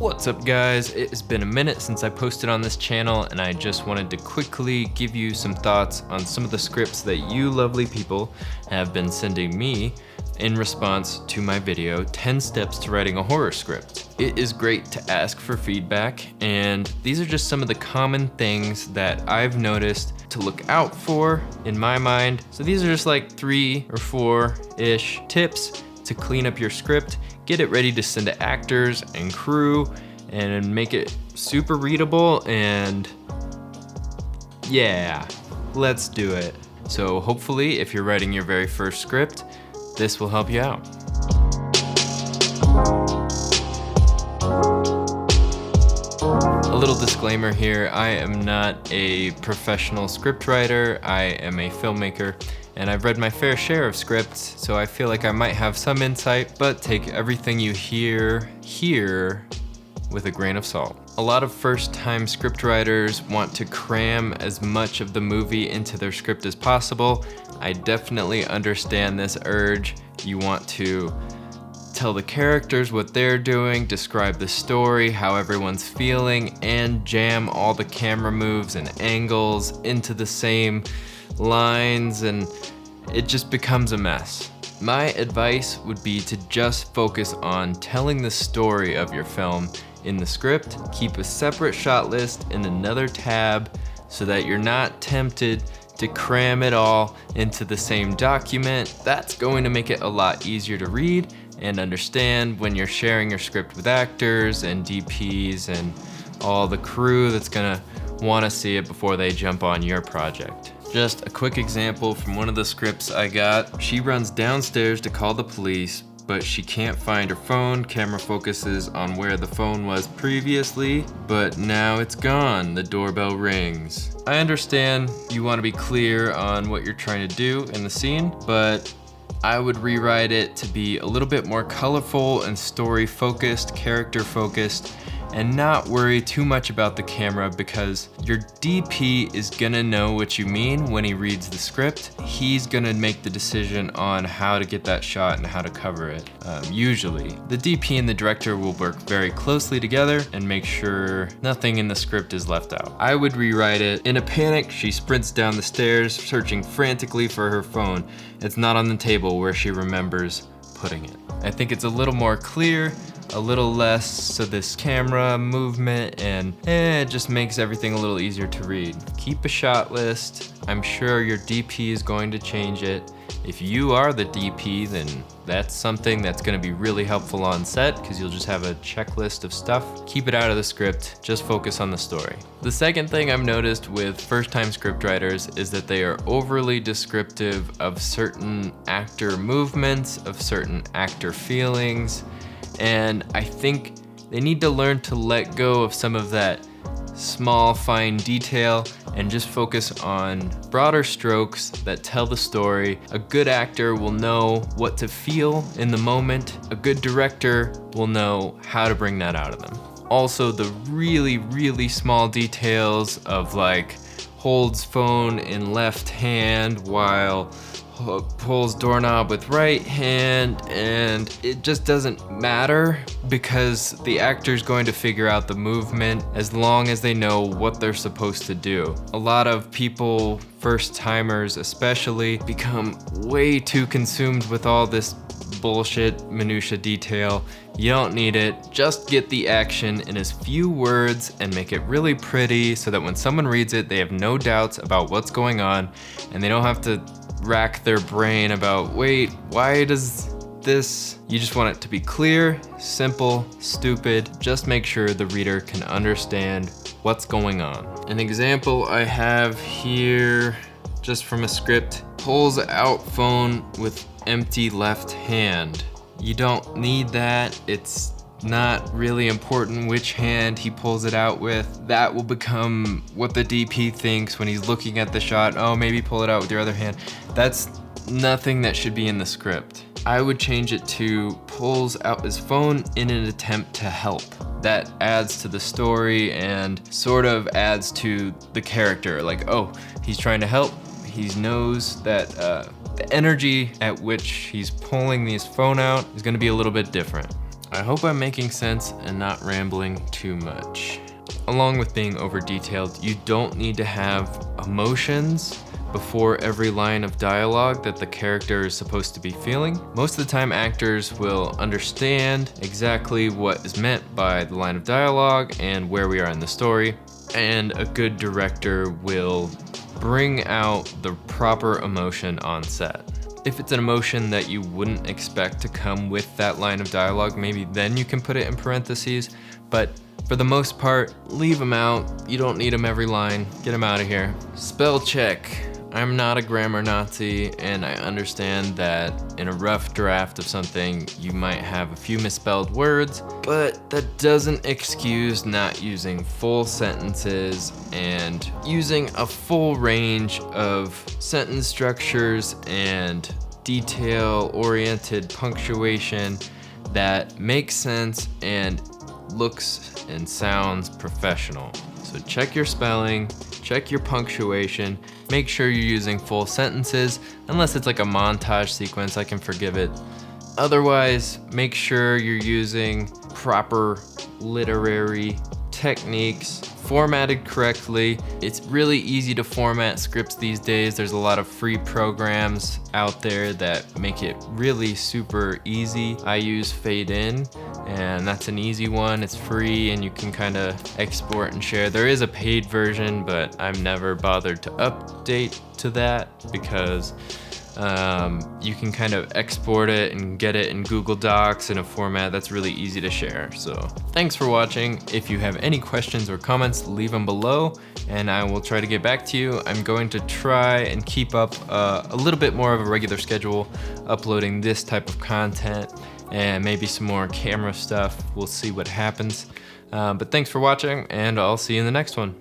What's up guys? It has been a minute since I posted on this channel and I just wanted to quickly give you some thoughts on some of the scripts that you lovely people have been sending me in response to my video, 10 Steps to Writing a Horror Script. It is great to ask for feedback, and these are just some of the common things that I've noticed to look out for in my mind. So these are just like 3 or 4-ish tips to clean up your script, get it ready to send to actors and crew, and make it super readable, and yeah, let's do it. So hopefully if you're writing your very first script, this will help you out. A little disclaimer here, I am not a professional scriptwriter, I am a filmmaker, and I've read my fair share of scripts, so I feel like I might have some insight, but take everything you hear here with a grain of salt. A lot of first-time scriptwriters want to cram as much of the movie into their script as possible. I definitely understand this urge. You want to tell the characters what they're doing, describe the story, how everyone's feeling, and jam all the camera moves and angles into the same lines, and it just becomes a mess. My advice would be to just focus on telling the story of your film in the script. Keep a separate shot list in another tab so that you're not tempted to cram it all into the same document. That's going to make it a lot easier to read and understand when you're sharing your script with actors and DPs and all the crew that's gonna wanna see it before they jump on your project. Just a quick example from one of the scripts I got. She runs downstairs to call the police, but she can't find her phone. Camera focuses on where the phone was previously, but now it's gone. The doorbell rings. I understand you want to be clear on what you're trying to do in the scene, but I would rewrite it to be a little bit more colorful and story focused, character focused, and not worry too much about the camera, because your DP is gonna know what you mean when he reads the script. He's gonna make the decision on how to get that shot and how to cover it. Usually. The DP and the director will work very closely together and make sure nothing in the script is left out. I would rewrite it. In a panic, she sprints down the stairs, searching frantically for her phone. It's not on the table where she remembers putting it. I think it's a little more clear, a little less so this camera movement, and it just makes everything a little easier to read. Keep a shot list. I'm sure your DP is going to change it. If you are the DP, then that's something that's going to be really helpful on set, because you'll just have a checklist of stuff. Keep it out of the script, just focus on the story. The second thing I've noticed with first-time scriptwriters is that they are overly descriptive of certain actor movements, of certain actor feelings, and I think they need to learn to let go of some of that small, fine detail and just focus on broader strokes that tell the story. A good actor will know what to feel in the moment. A good director will know how to bring that out of them. Also, the really, really small details of like holds phone in left hand while pulls doorknob with right hand, and it just doesn't matter because the actor's going to figure out the movement as long as they know what they're supposed to do. A lot of people, first timers especially, become way too consumed with all this bullshit minutia detail. You don't need it. Just get the action in as few words and make it really pretty so that when someone reads it, they have no doubts about what's going on and they don't have to rack their brain about, wait, why does this? You just want it to be clear, simple, stupid. Just make sure the reader can understand what's going on. An example I have here, just from a script, pulls out phone with empty left hand. You don't need that. It's not really important which hand he pulls it out with. That will become what the DP thinks when he's looking at the shot. Oh, maybe pull it out with your other hand. That's nothing that should be in the script. I would change it to pulls out his phone in an attempt to help. That adds to the story and sort of adds to the character. Like, oh, he's trying to help. He knows that the energy at which he's pulling his phone out is gonna be a little bit different. I hope I'm making sense and not rambling too much. Along with being over detailed, you don't need to have emotions before every line of dialogue that the character is supposed to be feeling. Most of the time, actors will understand exactly what is meant by the line of dialogue and where we are in the story, and a good director will bring out the proper emotion on set. If it's an emotion that you wouldn't expect to come with that line of dialogue, maybe then you can put it in parentheses, but for the most part, leave them out. You don't need them every line. Get them out of here. Spell check. I'm not a grammar Nazi, and I understand that in a rough draft of something, you might have a few misspelled words, but that doesn't excuse not using full sentences and using a full range of sentence structures and detail-oriented punctuation that makes sense and looks and sounds professional. So check your spelling, check your punctuation, make sure you're using full sentences. Unless it's like a montage sequence, I can forgive it. Otherwise, make sure you're using proper literary techniques, formatted correctly. It's really easy to format scripts these days. There's a lot of free programs out there that make it really super easy. I use Fade In, and that's an easy one. It's free and you can kind of export and share. There is a paid version, but I've never bothered to update to that because you can kind of export it and get it in Google Docs in a format that's really easy to share. So thanks for watching. If you have any questions or comments, leave them below and I will try to get back to you. I'm going to try and keep up a little bit more of a regular schedule, uploading this type of content and maybe some more camera stuff. We'll see what happens. But thanks for watching and I'll see you in the next one.